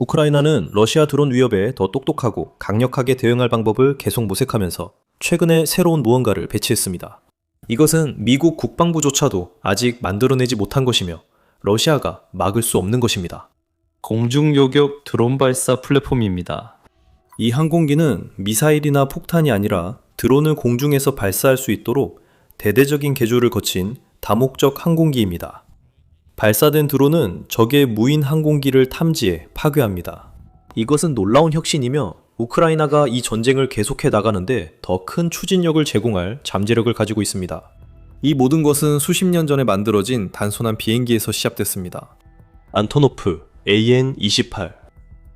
우크라이나는 러시아 드론 위협에 더 똑똑하고 강력하게 대응할 방법을 계속 모색하면서 최근에 새로운 무언가를 배치했습니다. 이것은 미국 국방부조차도 아직 만들어내지 못한 것이며 러시아가 막을 수 없는 것입니다. 공중요격 드론 발사 플랫폼입니다. 이 항공기는 미사일이나 폭탄이 아니라 드론을 공중에서 발사할 수 있도록 대대적인 개조를 거친 다목적 항공기입니다. 발사된 드론은 적의 무인 항공기를 탐지해 파괴합니다. 이것은 놀라운 혁신이며 우크라이나가 이 전쟁을 계속해 나가는데 더 큰 추진력을 제공할 잠재력을 가지고 있습니다. 이 모든 것은 수십 년 전에 만들어진 단순한 비행기에서 시작됐습니다. 안토노프 AN-28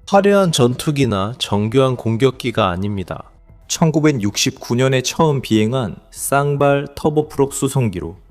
화려한 전투기나 정교한 공격기가 아닙니다. 1969년에 처음 비행한 쌍발 터보프롭 수송기로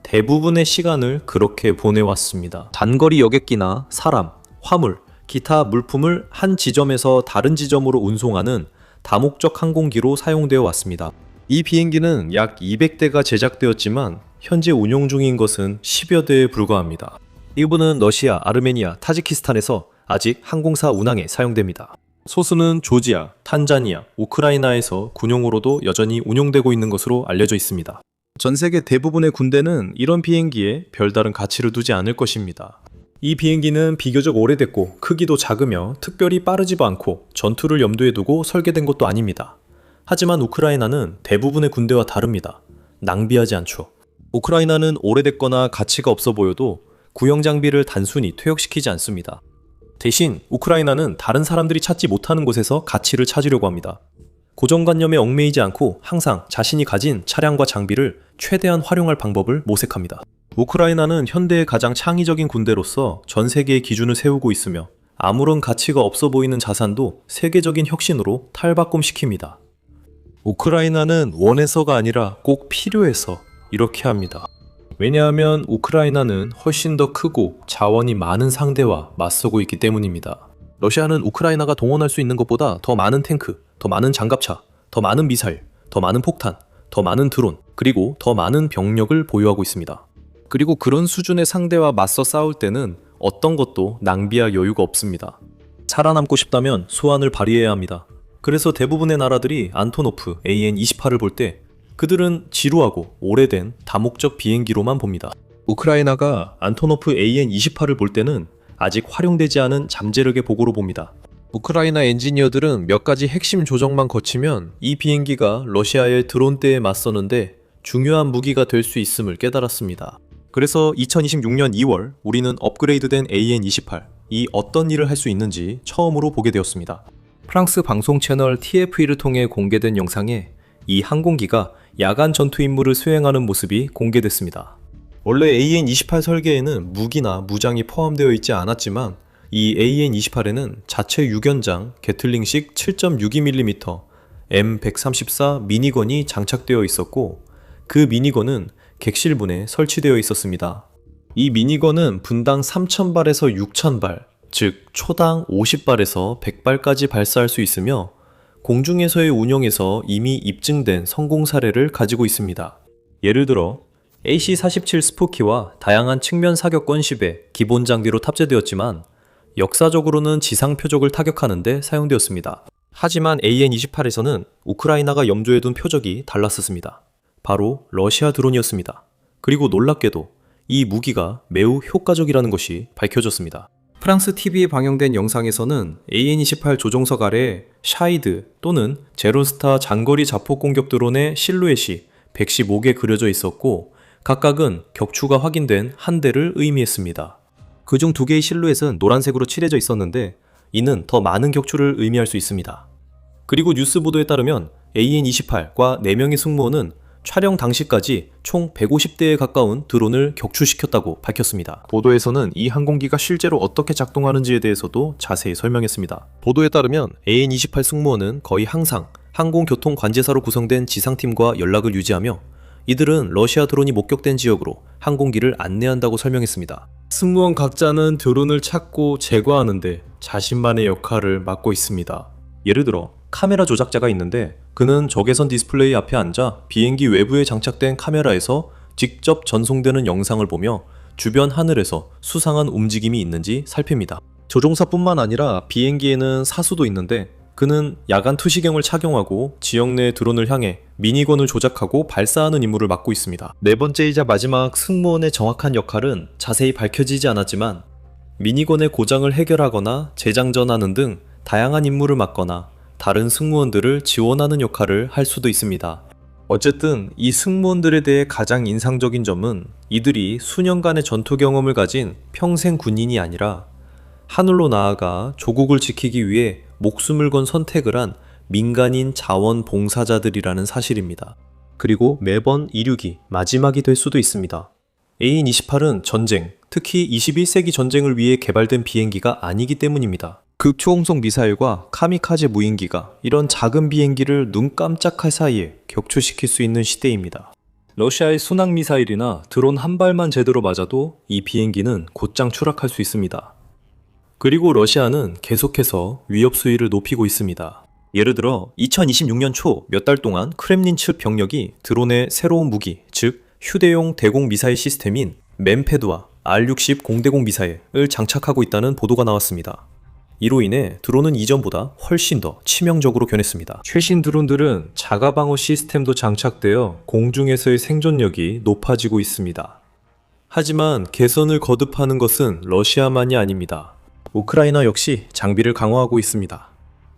대부분의 시간을 그렇게 보내왔습니다. 단거리 여객기나 사람, 화물, 기타 물품을 한 지점에서 다른 지점으로 운송하는 다목적 항공기로 사용되어 왔습니다. 이 비행기는 약 200대가 제작되었지만 현재 운용 중인 것은 10여 대에 불과합니다. 일부는 러시아, 아르메니아, 타지키스탄에서 아직 항공사 운항에 사용됩니다. 소수는 조지아, 탄자니아, 우크라이나에서 군용으로도 여전히 운용되고 있는 것으로 알려져 있습니다. 전 세계 대부분의 군대는 이런 비행기에 별다른 가치를 두지 않을 것입니다. 이 비행기는 비교적 오래됐고 크기도 작으며 특별히 빠르지도 않고 전투를 염두에 두고 설계된 것도 아닙니다. 하지만 우크라이나는 대부분의 군대와 다릅니다. 낭비하지 않죠. 우크라이나는 오래됐거나 가치가 없어 보여도 구형 장비를 단순히 퇴역시키지 않습니다. 대신 우크라이나는 다른 사람들이 찾지 못하는 곳에서 가치를 찾으려고 합니다. 고정관념에 얽매이지 않고 항상 자신이 가진 차량과 장비를 최대한 활용할 방법을 모색합니다. 우크라이나는 현대의 가장 창의적인 군대로서 전 세계의 기준을 세우고 있으며 아무런 가치가 없어 보이는 자산도 세계적인 혁신으로 탈바꿈시킵니다. 우크라이나는 원해서가 아니라 꼭 필요해서 이렇게 합니다. 왜냐하면 우크라이나는 훨씬 더 크고 자원이 많은 상대와 맞서고 있기 때문입니다. 러시아는 우크라이나가 동원할 수 있는 것보다 더 많은 탱크, 더 많은 장갑차, 더 많은 미사일, 더 많은 폭탄, 더 많은 드론, 그리고 더 많은 병력을 보유하고 있습니다. 그리고 그런 수준의 상대와 맞서 싸울 때는 어떤 것도 낭비할 여유가 없습니다. 살아남고 싶다면 소환을 발휘해야 합니다. 그래서 대부분의 나라들이 안토노프 AN-28을 볼 때 그들은 지루하고 오래된 다목적 비행기로만 봅니다. 우크라이나가 안토노프 AN-28을 볼 때는 아직 활용되지 않은 잠재력의 보고로 봅니다. 우크라이나 엔지니어들은 몇 가지 핵심 조정만 거치면 이 비행기가 러시아의 드론대에 맞서는데 중요한 무기가 될 수 있음을 깨달았습니다. 그래서 2026년 2월 우리는 업그레이드된 AN-28, 이 어떤 일을 할 수 있는지 처음으로 보게 되었습니다. 프랑스 방송 채널 TF1을 통해 공개된 영상에 이 항공기가 야간 전투 임무를 수행하는 모습이 공개됐습니다. 원래 AN-28 설계에는 무기나 무장이 포함되어 있지 않았지만 이 AN-28에는 자체 유견장 게틀링식 7.62mm M134 미니건이 장착되어 있었고 그 미니건은 객실문에 설치되어 있었습니다. 이 미니건은 분당 3,000발에서 6,000발, 즉 초당 50발에서 100발까지 발사할 수 있으며 공중에서의 운용에서 이미 입증된 성공 사례를 가지고 있습니다. 예를 들어 AC-47 스포키와 다양한 측면 사격 건십에 기본 장비로 탑재되었지만 역사적으로는 지상 표적을 타격하는 데 사용되었습니다. 하지만 AN-28에서는 우크라이나가 염두에 둔 표적이 달랐었습니다. 바로 러시아 드론이었습니다. 그리고 놀랍게도 이 무기가 매우 효과적이라는 것이 밝혀졌습니다. 프랑스 TV에 방영된 영상에서는 AN-28 조종석 아래 샤이드 또는 제로스타 장거리 자폭 공격 드론의 실루엣이 115개 그려져 있었고 각각은 격추가 확인된 한 대를 의미했습니다. 그중 2개의 실루엣은 노란색으로 칠해져 있었는데 이는 더 많은 격추를 의미할 수 있습니다. 그리고 뉴스 보도에 따르면 AN-28과 4명의 승무원은 촬영 당시까지 총 150대에 가까운 드론을 격추시켰다고 밝혔습니다. 보도에서는 이 항공기가 실제로 어떻게 작동하는지에 대해서도 자세히 설명했습니다. 보도에 따르면 AN-28 승무원은 거의 항상 항공교통관제사로 구성된 지상팀과 연락을 유지하며 이들은 러시아 드론이 목격된 지역으로 항공기를 안내한다고 설명했습니다. 승무원 각자는 드론을 찾고 제거하는데 자신만의 역할을 맡고 있습니다. 예를 들어 카메라 조작자가 있는데 그는 적외선 디스플레이 앞에 앉아 비행기 외부에 장착된 카메라에서 직접 전송되는 영상을 보며 주변 하늘에서 수상한 움직임이 있는지 살핍니다. 조종사뿐만 아니라 비행기에는 사수도 있는데 그는 야간 투시경을 착용하고 지역 내 드론을 향해 미니건을 조작하고 발사하는 임무를 맡고 있습니다. 네 번째이자 마지막 승무원의 정확한 역할은 자세히 밝혀지지 않았지만 미니건의 고장을 해결하거나 재장전하는 등 다양한 임무를 맡거나 다른 승무원들을 지원하는 역할을 할 수도 있습니다. 어쨌든 이 승무원들에 대해 가장 인상적인 점은 이들이 수년간의 전투 경험을 가진 평생 군인이 아니라 하늘로 나아가 조국을 지키기 위해 목숨을 건 선택을 한 민간인 자원봉사자들이라는 사실입니다. 그리고 매번 이륙이 마지막이 될 수도 있습니다. AN-28은 전쟁, 특히 21세기 전쟁을 위해 개발된 비행기가 아니기 때문입니다. 극초공속 미사일과 카미카제 무인기가 이런 작은 비행기를 눈 깜짝할 사이에 격추시킬 수 있는 시대입니다. 러시아의 순항 미사일이나 드론 한 발만 제대로 맞아도 이 비행기는 곧장 추락할 수 있습니다. 그리고 러시아는 계속해서 위협 수위를 높이고 있습니다. 예를 들어 2026년 초 몇 달 동안 크렘린 측 병력이 드론의 새로운 무기, 즉 휴대용 대공 미사일 시스템인 맨패드와 R-60 공대공 미사일을 장착하고 있다는 보도가 나왔습니다. 이로 인해 드론은 이전보다 훨씬 더 치명적으로 변했습니다. 최신 드론들은 자가방어 시스템도 장착되어 공중에서의 생존력이 높아지고 있습니다. 하지만 개선을 거듭하는 것은 러시아만이 아닙니다. 우크라이나 역시 장비를 강화하고 있습니다.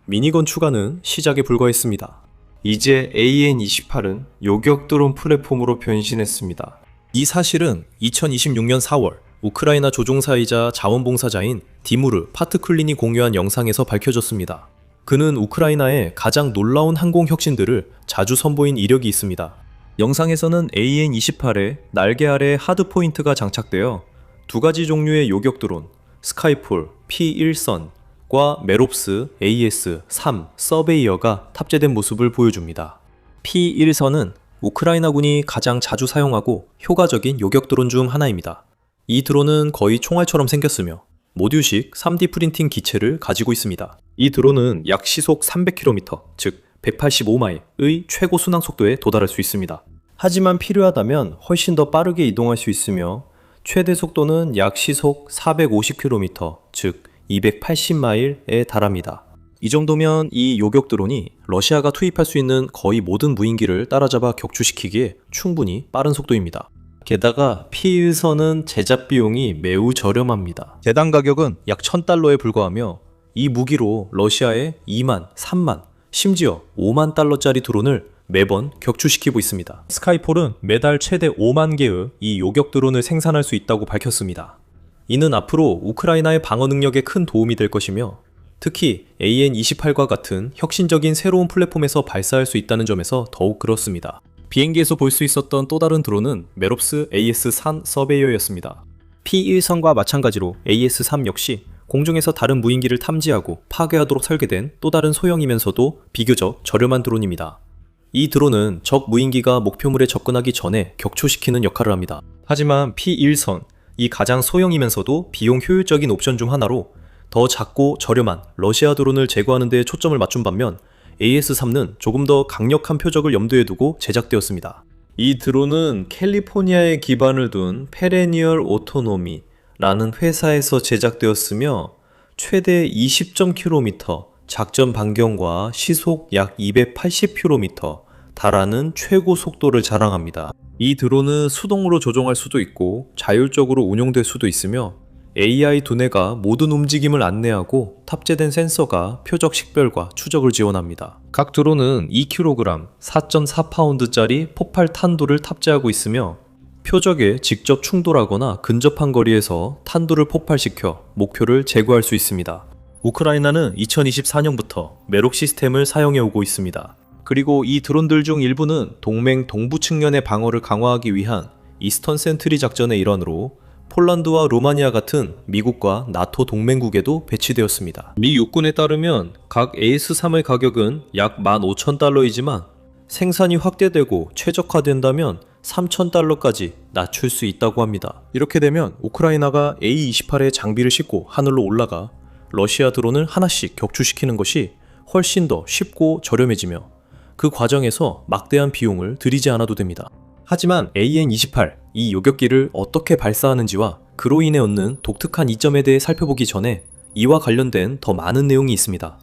미니건 추가는 시작에 불과했습니다. 이제 AN-28은 요격 드론 플랫폼으로 변신했습니다. 이 사실은 2026년 4월 우크라이나 조종사이자 자원봉사자인 디무르 파트클린이 공유한 영상에서 밝혀졌습니다. 그는 우크라이나의 가장 놀라운 항공 혁신들을 자주 선보인 이력이 있습니다. 영상에서는 AN-28에 날개 아래 하드포인트가 장착되어 두 가지 종류의 요격 드론 스카이폴 P1선과 메롭스 AS-3 서베이어가 탑재된 모습을 보여줍니다. P1선은 우크라이나군이 가장 자주 사용하고 효과적인 요격 드론 중 하나입니다. 이 드론은 거의 총알처럼 생겼으며 모듈식 3D 프린팅 기체를 가지고 있습니다. 이 드론은 약 시속 300km, 즉 185마일의 최고 순항 속도에 도달할 수 있습니다. 하지만 필요하다면 훨씬 더 빠르게 이동할 수 있으며 최대 속도는 약 시속 450km, 즉 280마일에 달합니다. 이 정도면 이 요격 드론이 러시아가 투입할 수 있는 거의 모든 무인기를 따라잡아 격추시키기에 충분히 빠른 속도입니다. 게다가 P1선은 제작 비용이 매우 저렴합니다. 대당 가격은 약 1000달러에 불과하며 이 무기로 러시아에 2만, 3만, 심지어 5만 달러짜리 드론을 매번 격추시키고 있습니다. 스카이폴은 매달 최대 5만 개의 이 요격 드론을 생산할 수 있다고 밝혔습니다. 이는 앞으로 우크라이나의 방어 능력에 큰 도움이 될 것이며 특히 AN-28과 같은 혁신적인 새로운 플랫폼에서 발사할 수 있다는 점에서 더욱 그렇습니다. 비행기에서 볼 수 있었던 또 다른 드론은 메롭스 AS-3 서베이어였습니다. P1선과 마찬가지로 AS-3 역시 공중에서 다른 무인기를 탐지하고 파괴하도록 설계된 또 다른 소형이면서도 비교적 저렴한 드론입니다. 이 드론은 적 무인기가 목표물에 접근하기 전에 격추시키는 역할을 합니다. 하지만 P1선, 이 가장 소형이면서도 비용 효율적인 옵션 중 하나로 더 작고 저렴한 러시아 드론을 제거하는 데 초점을 맞춘 반면 AS-3는 조금 더 강력한 표적을 염두에 두고 제작되었습니다. 이 드론은 캘리포니아에 기반을 둔 페레니얼 오토노미라는 회사에서 제작되었으며 최대 20.km 작전 반경과 시속 약 280km 달하는 최고 속도를 자랑합니다. 이 드론은 수동으로 조종할 수도 있고 자율적으로 운용될 수도 있으며 AI 두뇌가 모든 움직임을 안내하고 탑재된 센서가 표적 식별과 추적을 지원합니다. 각 드론은 2kg, 4.4파운드짜리 폭발 탄두를 탑재하고 있으며 표적에 직접 충돌하거나 근접한 거리에서 탄두를 폭발시켜 목표를 제거할 수 있습니다. 우크라이나는 2024년부터 메록 시스템을 사용해 오고 있습니다. 그리고 이 드론들 중 일부는 동맹 동부 측면의 방어를 강화하기 위한 이스턴 센트리 작전의 일환으로 폴란드와 루마니아 같은 미국과 나토 동맹국에도 배치되었습니다. 미 육군에 따르면 각 AS-3의 가격은 약 15,000달러이지만 생산이 확대되고 최적화된다면 3,000달러까지 낮출 수 있다고 합니다. 이렇게 되면 우크라이나가 A-28의 장비를 싣고 하늘로 올라가 러시아 드론을 하나씩 격추시키는 것이 훨씬 더 쉽고 저렴해지며 그 과정에서 막대한 비용을 들이지 않아도 됩니다. 하지만 AN-28, 이 요격기를 어떻게 발사하는지와 그로 인해 얻는 독특한 이점에 대해 살펴보기 전에 이와 관련된 더 많은 내용이 있습니다.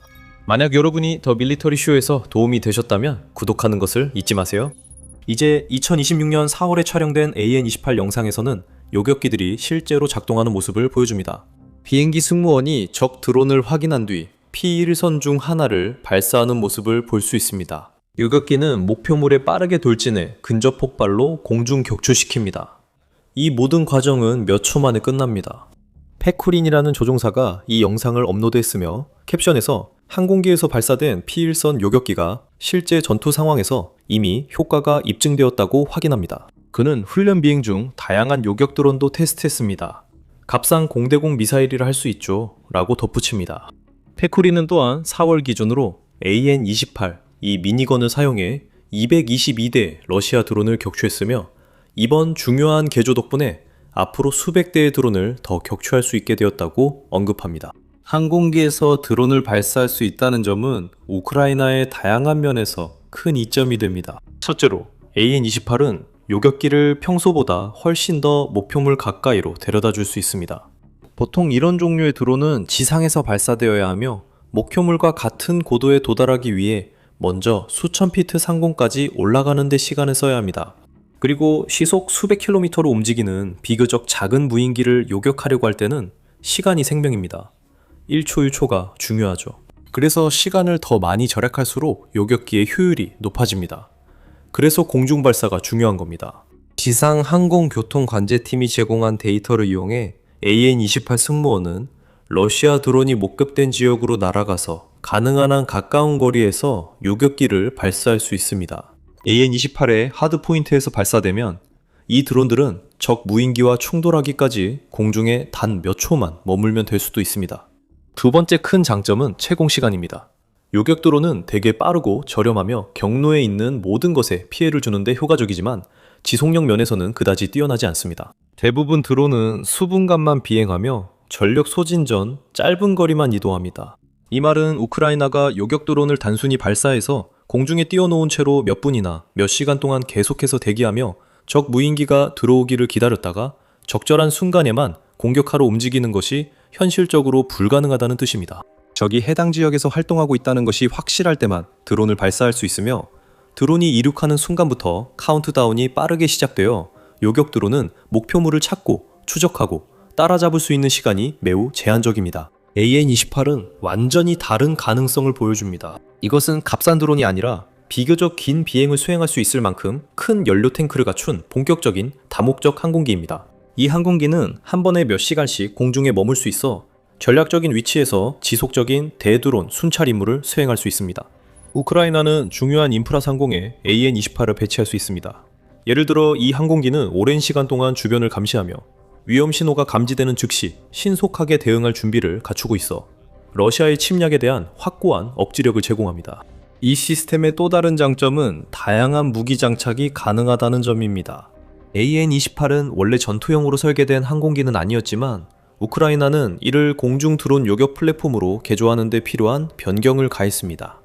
만약 여러분이 더 밀리터리 쇼에서 도움이 되셨다면 구독하는 것을 잊지 마세요. 이제 2026년 4월에 촬영된 AN-28 영상에서는 요격기들이 실제로 작동하는 모습을 보여줍니다. 비행기 승무원이 적 드론을 확인한 뒤 P1선 중 하나를 발사하는 모습을 볼 수 있습니다. 요격기는 목표물에 빠르게 돌진해 근접 폭발로 공중 격추시킵니다. 이 모든 과정은 몇 초 만에 끝납니다. 페쿠린이라는 조종사가 이 영상을 업로드했으며 캡션에서 항공기에서 발사된 P1선 요격기가 실제 전투 상황에서 이미 효과가 입증되었다고 확인합니다. 그는 훈련 비행 중 다양한 요격 드론도 테스트했습니다. 값싼 공대공 미사일이라 할 수 있죠 라고 덧붙입니다. 페쿠리는 또한 4월 기준으로 AN-28 이 미니건을 사용해 222대 러시아 드론을 격추했으며 이번 중요한 개조 덕분에 앞으로 수백 대의 드론을 더 격추할 수 있게 되었다고 언급합니다. 항공기에서 드론을 발사할 수 있다는 점은 우크라이나의 다양한 면에서 큰 이점이 됩니다. 첫째로 AN-28은 요격기를 평소보다 훨씬 더 목표물 가까이로 데려다 줄 수 있습니다. 보통 이런 종류의 드론은 지상에서 발사되어야 하며 목표물과 같은 고도에 도달하기 위해 먼저 수천 피트 상공까지 올라가는 데 시간을 써야 합니다. 그리고 시속 수백 킬로미터로 움직이는 비교적 작은 무인기를 요격하려고 할 때는 시간이 생명입니다. 1초 1초가 중요하죠. 그래서 시간을 더 많이 절약할수록 요격기의 효율이 높아집니다. 그래서 공중발사가 중요한 겁니다. 지상항공교통관제팀이 제공한 데이터를 이용해 AN-28 승무원은 러시아 드론이 목급된 지역으로 날아가서 가능한 한 가까운 거리에서 요격기를 발사할 수 있습니다. AN-28의 하드포인트에서 발사되면 이 드론들은 적 무인기와 충돌하기까지 공중에 단 몇 초만 머물면 될 수도 있습니다. 두 번째 큰 장점은 채공 시간입니다. 요격 드론은 되게 빠르고 저렴하며 경로에 있는 모든 것에 피해를 주는데 효과적이지만 지속력 면에서는 그다지 뛰어나지 않습니다. 대부분 드론은 수분간만 비행하며 전력 소진 전 짧은 거리만 이동합니다. 이 말은 우크라이나가 요격 드론을 단순히 발사해서 공중에 띄워놓은 채로 몇 분이나 몇 시간 동안 계속해서 대기하며 적 무인기가 들어오기를 기다렸다가 적절한 순간에만 공격하러 움직이는 것이 현실적으로 불가능하다는 뜻입니다. 적이 해당 지역에서 활동하고 있다는 것이 확실할 때만 드론을 발사할 수 있으며 드론이 이륙하는 순간부터 카운트다운이 빠르게 시작되어 요격 드론은 목표물을 찾고 추적하고 따라잡을 수 있는 시간이 매우 제한적입니다. AN-28은 완전히 다른 가능성을 보여줍니다. 이것은 값싼 드론이 아니라 비교적 긴 비행을 수행할 수 있을 만큼 큰 연료 탱크를 갖춘 본격적인 다목적 항공기입니다. 이 항공기는 한 번에 몇 시간씩 공중에 머물 수 있어 전략적인 위치에서 지속적인 대드론 순찰 임무를 수행할 수 있습니다. 우크라이나는 중요한 인프라 상공에 AN-28을 배치할 수 있습니다. 예를 들어 이 항공기는 오랜 시간 동안 주변을 감시하며 위험 신호가 감지되는 즉시 신속하게 대응할 준비를 갖추고 있어 러시아의 침략에 대한 확고한 억지력을 제공합니다. 이 시스템의 또 다른 장점은 다양한 무기 장착이 가능하다는 점입니다. AN-28은 원래 전투용으로 설계된 항공기는 아니었지만 우크라이나는 이를 공중 드론 요격 플랫폼으로 개조하는 데 필요한 변경을 가했습니다.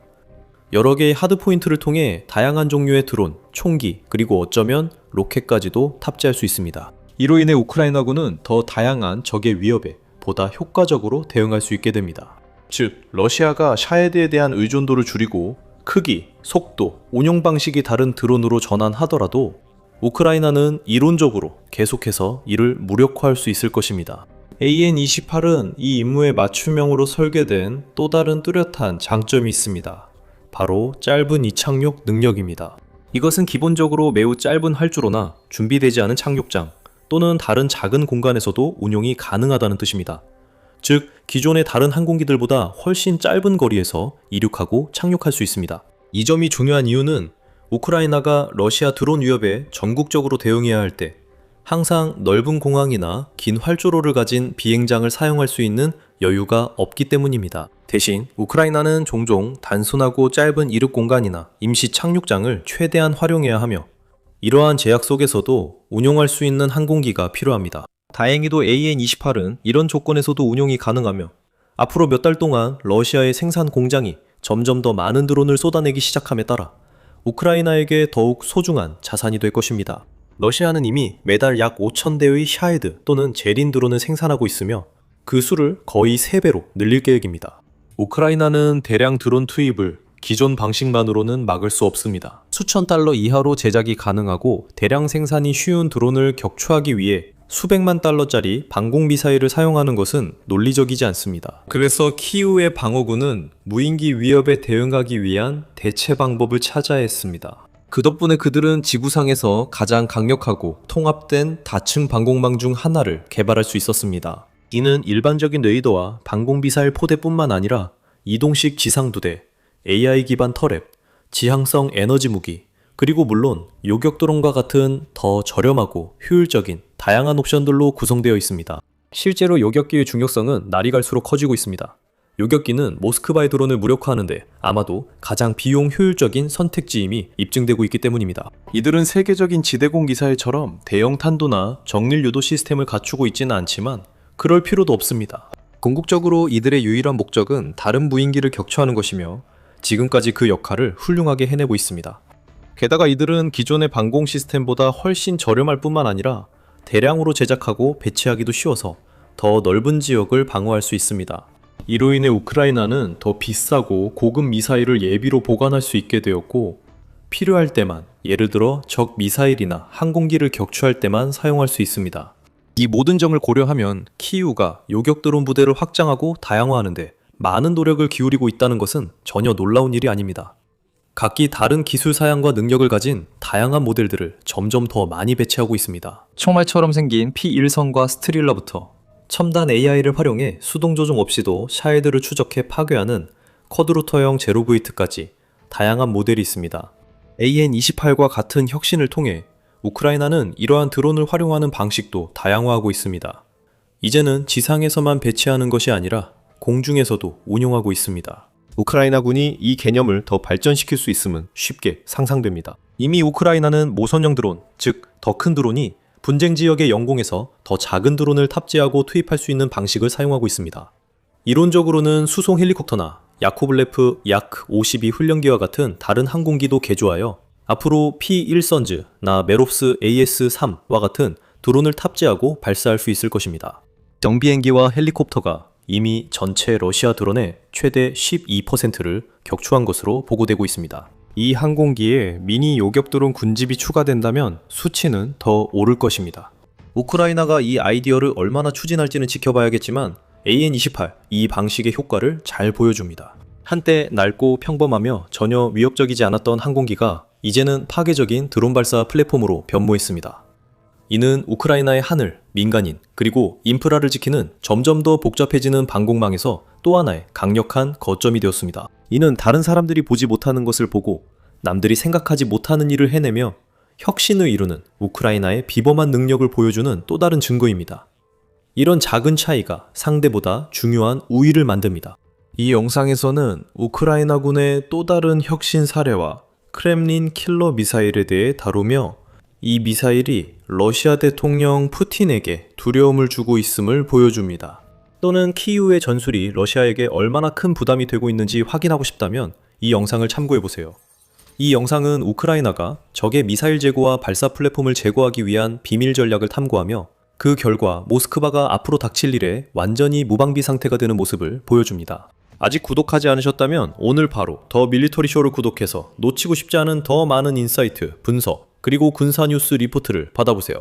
여러 개의 하드포인트를 통해 다양한 종류의 드론, 총기, 그리고 어쩌면 로켓까지도 탑재할 수 있습니다. 이로 인해 우크라이나군은 더 다양한 적의 위협에 보다 효과적으로 대응할 수 있게 됩니다. 즉, 러시아가 샤헤드에 대한 의존도를 줄이고 크기, 속도, 운용 방식이 다른 드론으로 전환하더라도 우크라이나는 이론적으로 계속해서 이를 무력화할 수 있을 것입니다. AN-28은 이 임무에 맞춤형으로 설계된 또 다른 뚜렷한 장점이 있습니다. 바로 짧은 이착륙 능력입니다. 이것은 기본적으로 매우 짧은 활주로나 준비되지 않은 착륙장 또는 다른 작은 공간에서도 운용이 가능하다는 뜻입니다. 즉, 기존의 다른 항공기들보다 훨씬 짧은 거리에서 이륙하고 착륙할 수 있습니다. 이 점이 중요한 이유는 우크라이나가 러시아 드론 위협에 전국적으로 대응해야 할 때 항상 넓은 공항이나 긴 활주로를 가진 비행장을 사용할 수 있는 여유가 없기 때문입니다. 대신 우크라이나는 종종 단순하고 짧은 이륙 공간이나 임시 착륙장을 최대한 활용해야 하며 이러한 제약 속에서도 운용할 수 있는 항공기가 필요합니다. 다행히도 AN-28은 이런 조건에서도 운용이 가능하며 앞으로 몇 달 동안 러시아의 생산 공장이 점점 더 많은 드론을 쏟아내기 시작함에 따라 우크라이나에게 더욱 소중한 자산이 될 것입니다. 러시아는 이미 매달 약 5,000대의 샤헤드 또는 제린 드론을 생산하고 있으며 그 수를 거의 3배로 늘릴 계획입니다. 우크라이나는 대량 드론 투입을 기존 방식만으로는 막을 수 없습니다. 수천 달러 이하로 제작이 가능하고 대량 생산이 쉬운 드론을 격추하기 위해 수백만 달러짜리 방공미사일을 사용하는 것은 논리적이지 않습니다. 그래서 키우의 방어군은 무인기 위협에 대응하기 위한 대체 방법을 찾아야 했습니다. 그 덕분에 그들은 지구상에서 가장 강력하고 통합된 다층 방공망 중 하나를 개발할 수 있었습니다. 이는 일반적인 레이더와 방공미사일 포대뿐만 아니라 이동식 지상두대, AI 기반 터렛, 지향성 에너지 무기, 그리고 물론 요격드론과 같은 더 저렴하고 효율적인 다양한 옵션들로 구성되어 있습니다. 실제로 요격기의 중요성은 날이 갈수록 커지고 있습니다. 요격기는 모스크바의 드론을 무력화하는데 아마도 가장 비용 효율적인 선택지임이 입증되고 있기 때문입니다. 이들은 세계적인 지대공 미사일처럼 대형 탄도나 정밀 유도 시스템을 갖추고 있지는 않지만 그럴 필요도 없습니다. 궁극적으로 이들의 유일한 목적은 다른 무인기를 격추하는 것이며 지금까지 그 역할을 훌륭하게 해내고 있습니다. 게다가 이들은 기존의 방공 시스템보다 훨씬 저렴할 뿐만 아니라 대량으로 제작하고 배치하기도 쉬워서 더 넓은 지역을 방어할 수 있습니다. 이로 인해 우크라이나는 더 비싸고 고급 미사일을 예비로 보관할 수 있게 되었고 필요할 때만, 예를 들어 적 미사일이나 항공기를 격추할 때만 사용할 수 있습니다. 이 모든 점을 고려하면 키이우가 요격드론 부대를 확장하고 다양화하는데 많은 노력을 기울이고 있다는 것은 전혀 놀라운 일이 아닙니다. 각기 다른 기술 사양과 능력을 가진 다양한 모델들을 점점 더 많이 배치하고 있습니다. 총알처럼 생긴 P1선과 스트릴러부터 첨단 AI를 활용해 수동 조종 없이도 샤헤드를 추적해 파괴하는 쿼드로터형 제로브이트까지 다양한 모델이 있습니다. AN-28과 같은 혁신을 통해 우크라이나는 이러한 드론을 활용하는 방식도 다양화하고 있습니다. 이제는 지상에서만 배치하는 것이 아니라 공중에서도 운용하고 있습니다. 우크라이나군이 이 개념을 더 발전시킬 수 있음은 쉽게 상상됩니다. 이미 우크라이나는 모선형 드론, 즉 더 큰 드론이 분쟁 지역의 영공에서 더 작은 드론을 탑재하고 투입할 수 있는 방식을 사용하고 있습니다. 이론적으로는 수송 헬리콥터나 야코블레프 약-52 훈련기와 같은 다른 항공기도 개조하여 앞으로 P1선즈나 메롭스 AS-3와 같은 드론을 탑재하고 발사할 수 있을 것입니다. 정비행기와 헬리콥터가 이미 전체 러시아 드론의 최대 12%를 격추한 것으로 보고되고 있습니다. 이 항공기에 미니 요격 드론 군집이 추가된다면 수치는 더 오를 것입니다. 우크라이나가 이 아이디어를 얼마나 추진할지는 지켜봐야겠지만 AN-28, 이 방식의 효과를 잘 보여줍니다. 한때 낡고 평범하며 전혀 위협적이지 않았던 항공기가 이제는 파괴적인 드론 발사 플랫폼으로 변모했습니다. 이는 우크라이나의 하늘, 민간인, 그리고 인프라를 지키는 점점 더 복잡해지는 방공망에서 또 하나의 강력한 거점이 되었습니다. 이는 다른 사람들이 보지 못하는 것을 보고 남들이 생각하지 못하는 일을 해내며 혁신을 이루는 우크라이나의 비범한 능력을 보여주는 또 다른 증거입니다. 이런 작은 차이가 상대보다 중요한 우위를 만듭니다. 이 영상에서는 우크라이나군의 또 다른 혁신 사례와 크렘린 킬러 미사일에 대해 다루며 이 미사일이 러시아 대통령 푸틴에게 두려움을 주고 있음을 보여줍니다. 또는 키이우의 전술이 러시아에게 얼마나 큰 부담이 되고 있는지 확인하고 싶다면 이 영상을 참고해보세요. 이 영상은 우크라이나가 적의 미사일 제거와 발사 플랫폼을 제거하기 위한 비밀 전략을 탐구하며 그 결과 모스크바가 앞으로 닥칠 일에 완전히 무방비 상태가 되는 모습을 보여줍니다. 아직 구독하지 않으셨다면 오늘 바로 더 밀리터리 쇼를 구독해서 놓치고 싶지 않은 더 많은 인사이트, 분석, 그리고 군사 뉴스 리포트를 받아보세요.